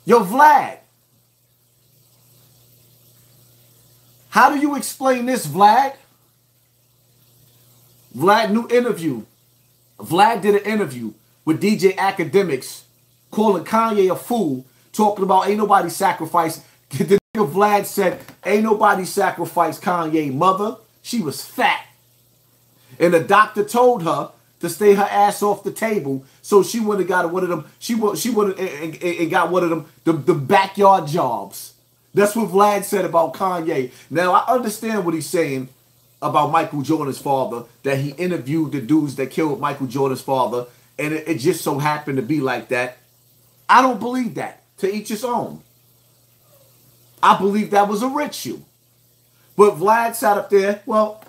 Yo, Vlad, how do you explain this, Vlad? Vlad, new interview. Vlad did an interview with DJ Academics calling Kanye a fool, talking about ain't nobody sacrificed. The nigga Vlad said, ain't nobody sacrificed Kanye mother. She was fat. And the doctor told her to stay her ass off the table, so she would have got one of them. She would and got one of them the backyard jobs. That's what Vlad said about Kanye. Now I understand what he's saying about Michael Jordan's father, that he interviewed the dudes that killed Michael Jordan's father, and it just so happened to be like that. I don't believe that. To each his own. I believe that was a ritual. But Vlad sat up there. Well,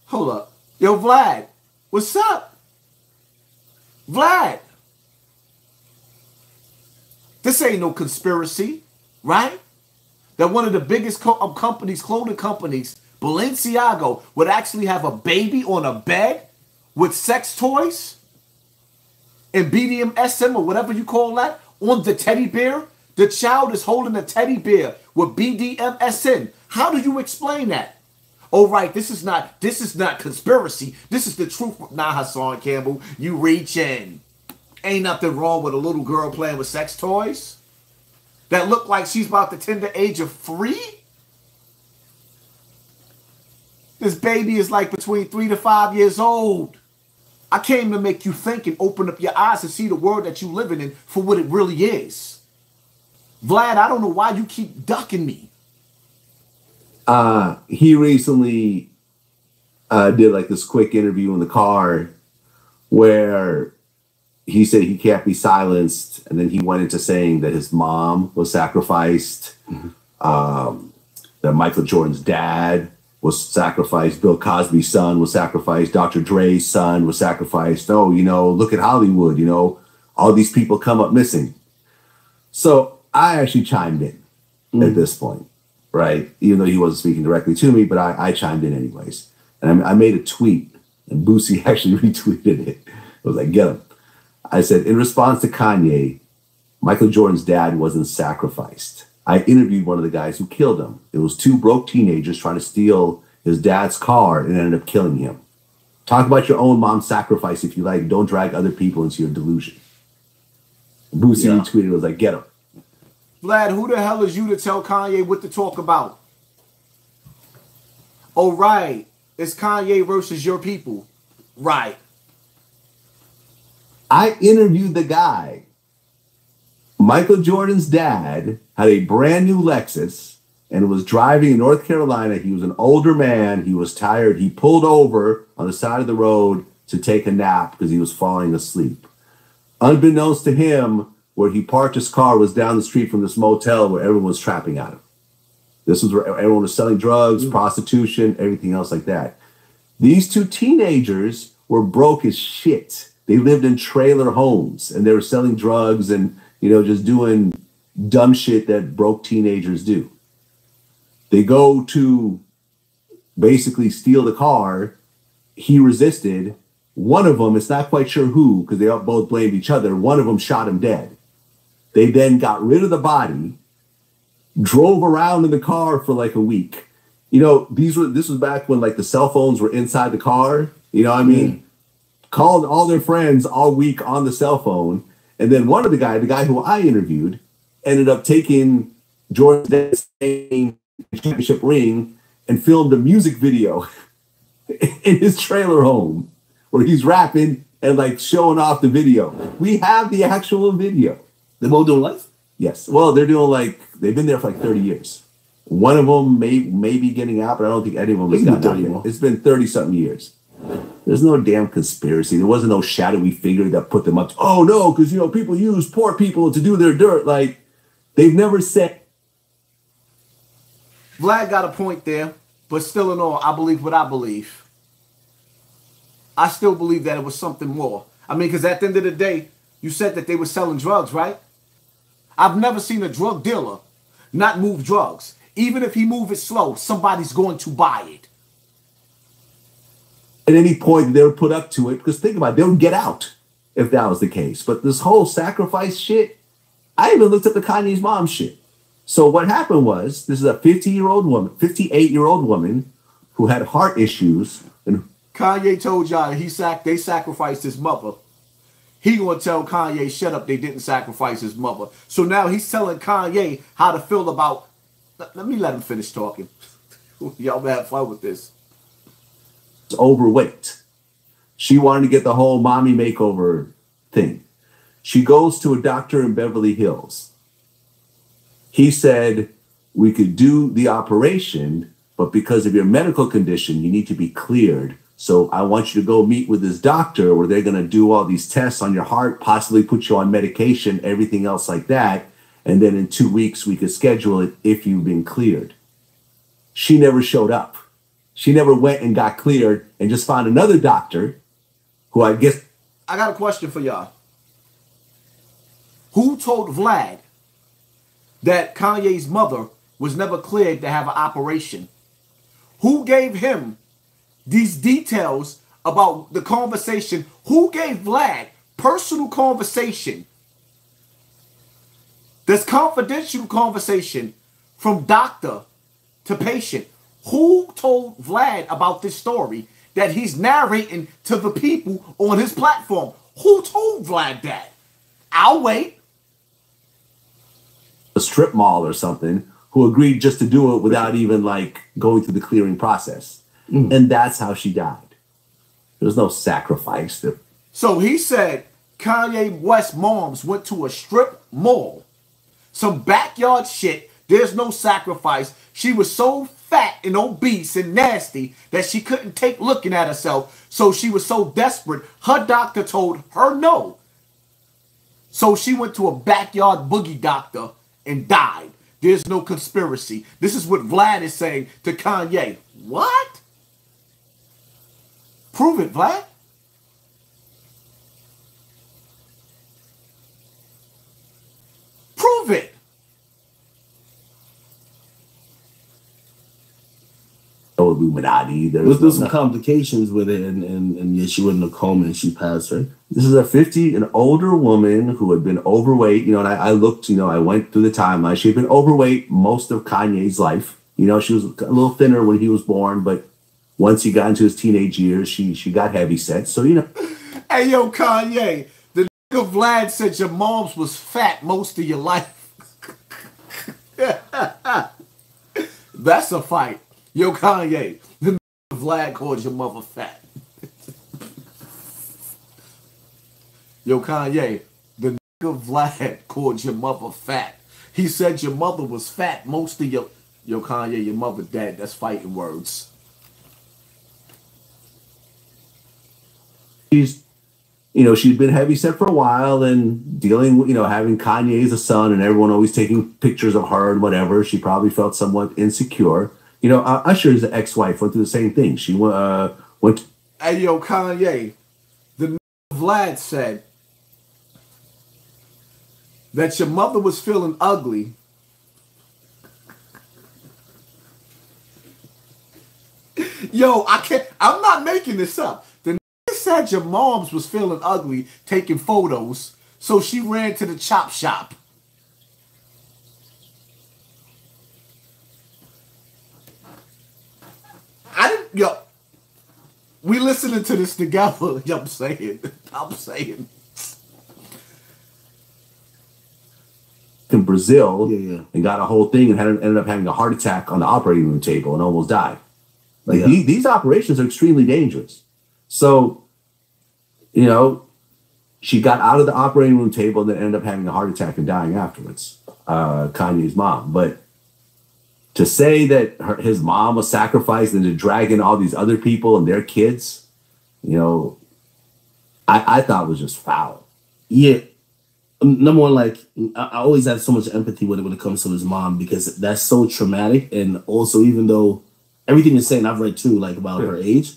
hold up. Yo, Vlad, what's up? Vlad. This ain't no conspiracy, right? That one of the biggest companies, clothing companies, Balenciaga, would actually have a baby on a bed with sex toys and BDSM or whatever you call that on the teddy bear. The child is holding a teddy bear with BDSM. How do you explain that? Oh, right, this is not conspiracy. This is the truth. Nah, Hassan Campbell, you reaching. Ain't nothing wrong with a little girl playing with sex toys that look like she's about the tender age of 3. This baby is like between 3 to 5 years old. I came to make you think and open up your eyes and see the world that you're living in for what it really is. Vlad, I don't know why you keep ducking me. He recently did like this quick interview in the car where he said he can't be silenced, and then he went into saying that his mom was sacrificed, that Michael Jordan's dad was sacrificed, Bill Cosby's son was sacrificed, Dr. Dre's son was sacrificed. Oh, you know, look at Hollywood, you know, all these people come up missing. So I actually chimed in at this point, right? Even though he wasn't speaking directly to me, but I chimed in anyways. And I made a tweet, and Boosie actually retweeted it. I was like, get him. I said, in response to Kanye, Michael Jordan's dad wasn't sacrificed. I interviewed one of the guys who killed him. It was 2 broke teenagers trying to steal his dad's car and ended up killing him. Talk about your own mom's sacrifice if you like. Don't drag other people into your delusion. Boosie retweeted, was like, get him. Vlad, who the hell is you to tell Kanye what to talk about? Oh, right. It's Kanye versus your people. Right. I interviewed the guy. Michael Jordan's dad had a brand new Lexus and was driving in North Carolina. He was an older man. He was tired. He pulled over on the side of the road to take a nap because he was falling asleep. Unbeknownst to him, where he parked his car was down the street from this motel where everyone was trapping at him. This was where everyone was selling drugs, prostitution, everything else like that. These 2 teenagers were broke as shit. They lived in trailer homes and they were selling drugs and, you know, just doing dumb shit that broke teenagers do. They go to basically steal the car. He resisted. One of them, it's not quite sure who, because they both blamed each other. One of them shot him dead. They then got rid of the body, drove around in the car for like a week. You know, this was back when like the cell phones were inside the car. You know what I mean? Called all their friends all week on the cell phone. And then one of the guy who I interviewed, ended up taking Jordan's championship ring and filmed a music video in his trailer home where he's rapping and like showing off the video. We have the actual video. They're both doing life? Yes. Well, they're doing like, they've been there for like 30 years. One of them may be getting out, but I don't think any of them has gotten out yet. It's been 30-something years. There's no damn conspiracy. There wasn't no shadowy figure that put them up. Oh, no, because, you know, people use poor people to do their dirt. Like, they've never said. Vlad got a point there, but still in all, I believe what I believe. I still believe that it was something more. I mean, because at the end of the day, you said that they were selling drugs, right? I've never seen a drug dealer not move drugs. Even if he move it slow, somebody's going to buy it. At any point they would put up to it, because think about it, they would get out if that was the case. But this whole sacrifice shit, I even looked up the Kanye's mom shit. So what happened was, this is a 58-year-old woman who had heart issues. And Kanye told y'all they sacrificed his mother. He gonna tell Kanye, shut up, they didn't sacrifice his mother. So now he's telling Kanye how to feel about... Let him finish talking. Y'all have fun with this. Overweight. She wanted to get the whole mommy makeover thing. She goes to a doctor in Beverly Hills. He said, we could do the operation, but because of your medical condition, you need to be cleared. So I want you to go meet with this doctor where they're going to do all these tests on your heart, possibly put you on medication, everything else like that. And then in 2 weeks, we could schedule it if you've been cleared. She never showed up. She never went and got cleared and just found another doctor who I guess... I got a question for y'all. Who told Vlad that Kanye's mother was never cleared to have an operation? Who gave him these details about the conversation? Who gave Vlad personal conversation? This confidential conversation from doctor to patient. Who told Vlad about this story that he's narrating to the people on his platform? Who told Vlad that? I'll wait. A strip mall or something who agreed just to do it without even like going through the clearing process. And that's how she died. There was no sacrifice. So he said Kanye West's moms went to a strip mall. Some backyard shit. There's no sacrifice. She was so fat and obese and nasty that she couldn't take looking at herself. So she was so desperate, her doctor told her no. So she went to a backyard boogie doctor and died. There's no conspiracy. This is what Vlad is saying to Kanye. What? Prove it, Vlad. Prove it. No Illuminati. There's some complications with it, and yeah, she went in a coma and she passed, right? This is an older woman who had been overweight, and I looked, I went through the timeline. She had been overweight most of Kanye's life. She was a little thinner when he was born, but once he got into his teenage years, she got heavy set. So, Hey, yo, Kanye, the nigga Vlad said your mom's was fat most of your life. That's a fight. Yo, Kanye, the nigga Vlad called your mother fat. Yo, Kanye, the nigga Vlad called your mother fat. He said your mother was fat most of your... Yo, Kanye, your mother dead. That's fighting words. She'd been heavy set for a while and dealing with, having Kanye as a son and everyone always taking pictures of her and whatever. She probably felt somewhat insecure. Usher's ex-wife went through the same thing. She went. Hey, yo, Kanye, the Vlad said that your mother was feeling ugly. Yo, I'm not making this up. The nigga said your mom's was feeling ugly taking photos, so she ran to the chop shop. Yo, we listening to this together. I'm saying. In Brazil, and got a whole thing and ended up having a heart attack on the operating room table and almost died. These operations are extremely dangerous. So, she got out of the operating room table and then ended up having a heart attack and dying afterwards. Kanye's mom, but to say that his mom was sacrificed and to drag in all these other people and their kids, I thought was just foul. Yeah. Number one, I always have so much empathy with it when it comes to his mom, because that's so traumatic. And also, even though everything you're saying, I've read too, about her age,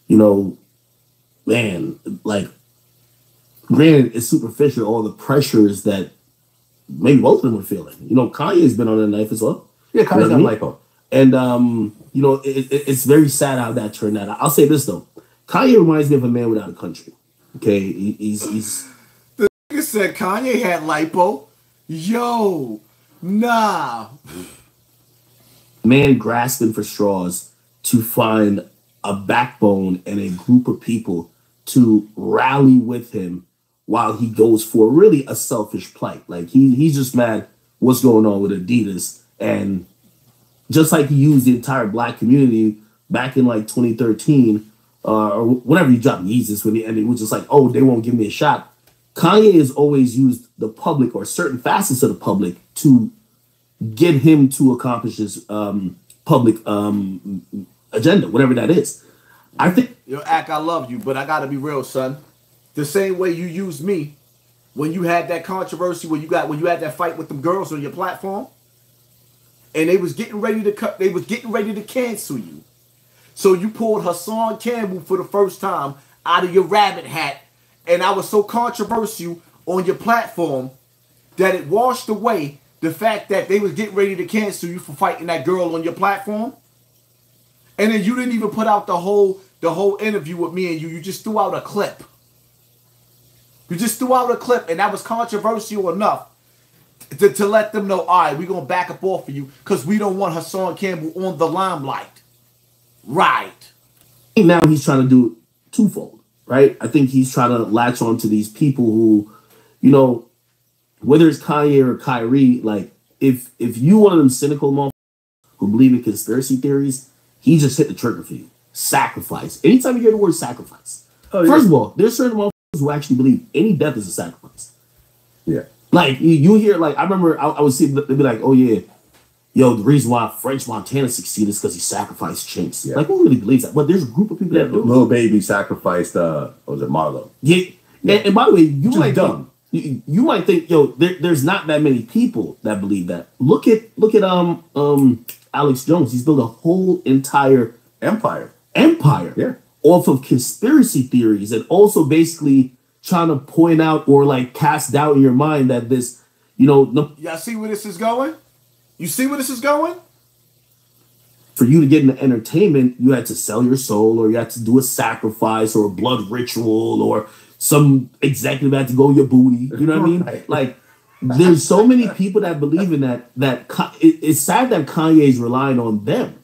man, granted, it's superficial, all the pressures that maybe both of them were feeling. Kanye's been on the knife as well. Yeah, Kanye's on lipo. And, it's very sad how that turned out. I'll say this, though. Kanye reminds me of a man without a country. Okay? He's the nigga said Kanye had lipo. Yo, nah. Man grasping for straws to find a backbone and a group of people to rally with him while he goes for really a selfish plight. Like he's just mad what's going on with Adidas. And just like he used the entire black community back in like 2013 or whenever he dropped Yeezus, and it was just like, oh, they won't give me a shot. Kanye has always used the public or certain facets of the public to get him to accomplish his public agenda, whatever that is. I think. Yo, Ak, I love you, but I gotta be real, son. The same way you used me when you had that controversy, when you had that fight with them girls on your platform, and they was getting ready to cancel you. So you pulled Hassan Campbell for the first time out of your rabbit hat, and I was so controversial on your platform that it washed away the fact that they was getting ready to cancel you for fighting that girl on your platform. And then you didn't even put out the whole interview with me and you. You just threw out a clip. You just threw out a clip, and that was controversial enough to let them know, all right, we're going to back up off of you because we don't want Hassan Campbell on the limelight. Right. Now he's trying to do it twofold, right? I think he's trying to latch on to these people who, you know, whether it's Kanye or Kyrie, like, if you one of them cynical motherfuckers who believe in conspiracy theories, he just hit the trigger for you. Sacrifice. Anytime you hear the word sacrifice. Oh, yeah. First of all, there's certain motherfuckers who actually believe any death is a sacrifice. Yeah. Like, you hear, like, I remember I would see, they'd be like, oh, yeah, yo, the reason why French Montana succeeded is because he sacrificed Chinks. Yeah. Like, who really believes that? But there's a group of people that do. Lil Baby sacrificed, what was it, Marlo? Yeah. And by the way, you might dumb. You might think, yo, there's not that many people that believe that. Look at Alex Jones. He's built a whole entire empire. Yeah. Off of conspiracy theories, and also basically trying to point out or like cast doubt in your mind that this, you know, y'all see where this is going? You see where this is going? For you to get into entertainment, you had to sell your soul, or you had to do a sacrifice or a blood ritual, or some executive had to go your booty. You know what I mean? Right. Like, there's so many people that believe in that it's sad that Kanye's relying on them,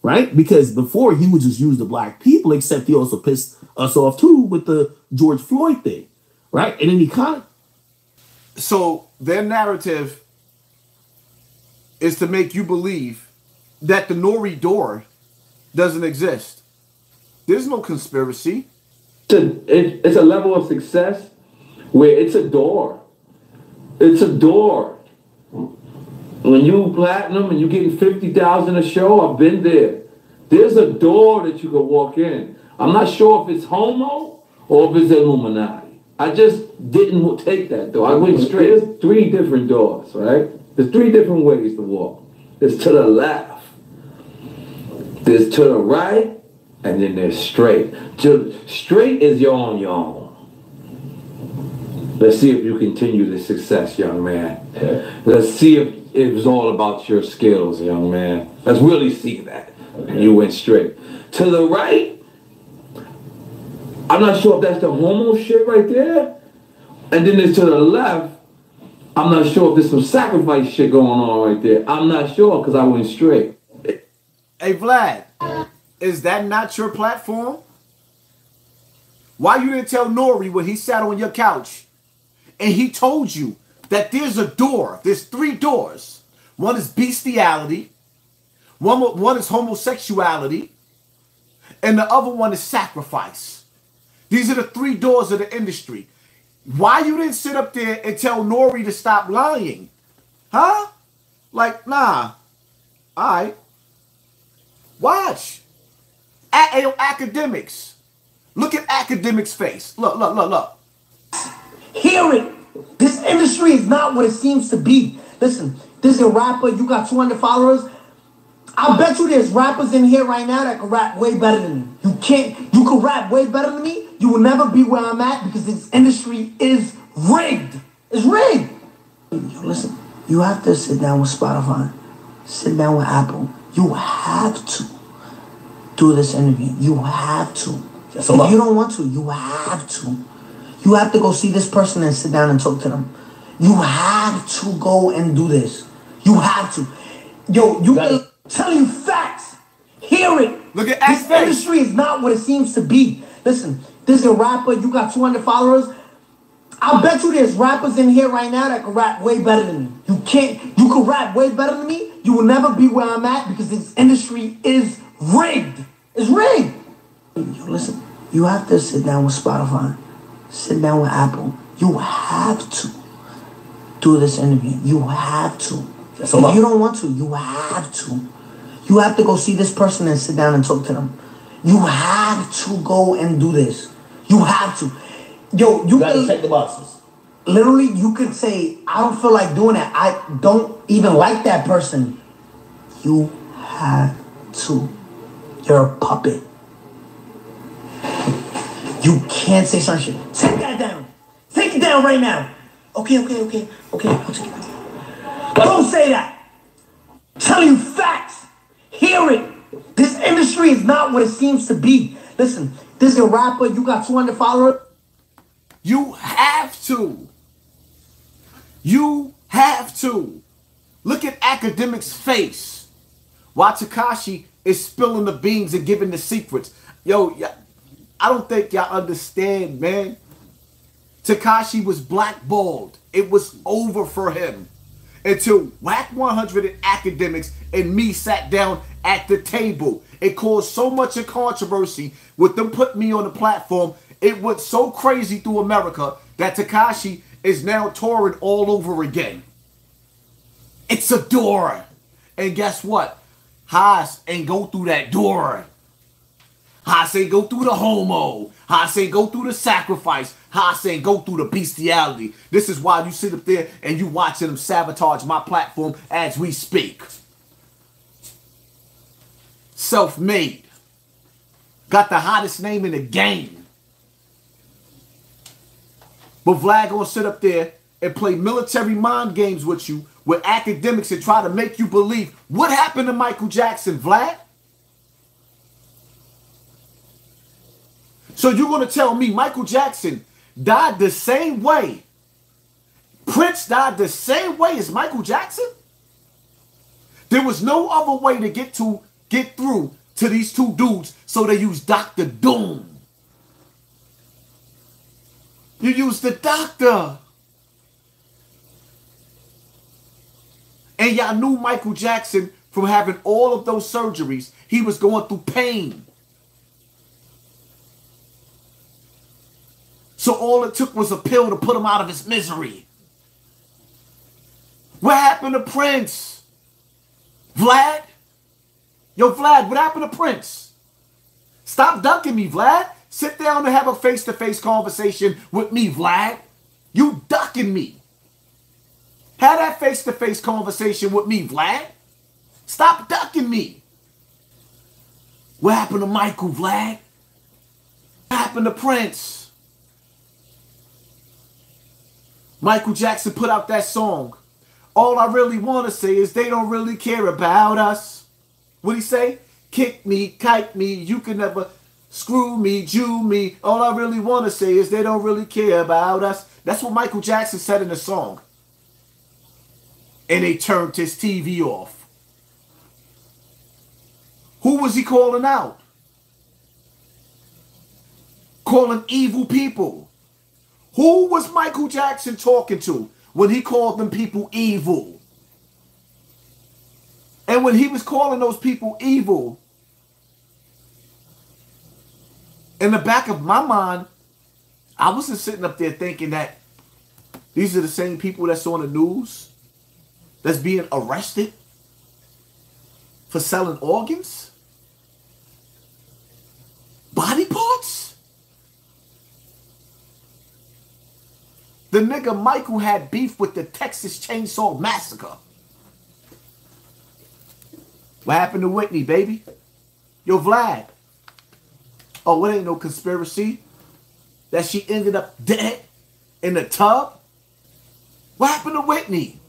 right? Because before he would just use the black people, except he also pissed us off too with the George Floyd thing, right? And then he kind of... So their narrative is to make you believe that the Nori door doesn't exist. There's no conspiracy. It's a level of success where it's a door. It's a door. When you platinum and you getting 50,000 a show, I've been there. There's a door that you can walk in. I'm not sure if it's homo or if it's Illuminati. I just didn't take that door. I went straight. There's 3 different doors, right? There's 3 different ways to walk. There's to the left. There's to the right. And then there's straight. Straight is you're on your own. Let's see if you continue the success, young man. Let's see if it's all about your skills, young man. Let's really see that. And you went straight. To the right, I'm not sure if that's the homo shit right there. And then there's to the left, I'm not sure if there's some sacrifice shit going on right there. I'm not sure because I went straight. Hey, Vlad. Is that not your platform? Why you didn't tell Nori when he sat on your couch and he told you that there's a door, there's 3 doors. One is bestiality, one is homosexuality, and the other one is sacrifice. These are the 3 doors of the industry. Why you didn't sit up there and tell Nori to stop lying? Huh? Like, nah. All right. Watch. Academics. Look at Academics' face. Look. Hear it. This industry is not what it seems to be. Listen, this is a rapper. You got 200 followers. I bet you there's rappers in here right now that can rap way better than me. You can rap way better than me. You will never be where I'm at because this industry is rigged. It's rigged. Listen, you have to sit down with Spotify. Sit down with Apple. You have to do this interview. You have to. If you don't want to, you have to. You have to go see this person and sit down and talk to them. You have to go and do this. You have to. Yo, you can tell you facts. Hear it. Look at this industry is not what it seems to be. Listen, there's a rapper, you got 200 followers. I bet you there's rappers in here right now that can rap way better than me. You can rap way better than me. You will never be where I'm at because this industry is rigged. It's rigged. Yo, listen, you have to sit down with Spotify. Sit down with Apple. You have to do this interview. You have to. If you don't want to, you have to. You have to go see this person and sit down and talk to them. You have to go and do this. You have to. Yo, you gotta check the boxes. Literally, you could say, I don't feel like doing that. I don't even like that person. You have to. You're a puppet. You can't say some shit. Take that down. Take it down right now. Okay. I'll take it down. Don't say that. Tell you facts. Hear it. This industry is not what it seems to be. Listen, there's a rapper, you got 200 followers. You have to. You have to. Look at Academic's face. While Tekashi is spilling the beans and giving the secrets. Yo, I don't think y'all understand, man. Tekashi was blackballed. It was over for him. Until Whack 100 and Academics and me sat down at the table. It caused so much of controversy with them putting me on the platform. It went so crazy through America that Tekashi is now touring all over again. It's a door. And guess what? Haas ain't go through that door. Haas ain't go through the homo. Haas ain't go through the sacrifice. Haas ain't go through the bestiality. This is why you sit up there and you watching them sabotage my platform as we speak. Self-made. Got the hottest name in the game. But Vlad gonna sit up there and play military mind games with you with Academics and try to make you believe what happened to Michael Jackson, Vlad? So you're going to tell me Michael Jackson died the same way? Prince died the same way as Michael Jackson? There was no other way to get through to these two dudes, so they used Dr. Doom. You used the doctor. And y'all knew Michael Jackson from having all of those surgeries. He was going through pain. So all it took was a pill to put him out of his misery. What happened to Prince? Vlad? Yo, Vlad, what happened to Prince? Stop ducking me, Vlad. Sit down and have a face-to-face conversation with me, Vlad. You ducking me. Have that face-to-face conversation with me, Vlad. Stop ducking me. What happened to Michael, Vlad? What happened to Prince? Michael Jackson put out that song. All I really want to say is they don't really care about us. What'd he say? Kick me, kite me, you can never screw me, Jew me. All I really want to say is they don't really care about us. That's what Michael Jackson said in the song. And they turned his TV off. Who was he calling out? Calling evil people. Who was Michael Jackson talking to when he called them people evil? And when he was calling those people evil, in the back of my mind, I wasn't sitting up there thinking that these are the same people that's on the news that's being arrested for selling organs? Body parts? The nigga Michael had beef with the Texas Chainsaw Massacre. What happened to Whitney, baby? Yo, Vlad. Oh, it ain't no conspiracy that she ended up dead in the tub? What happened to Whitney?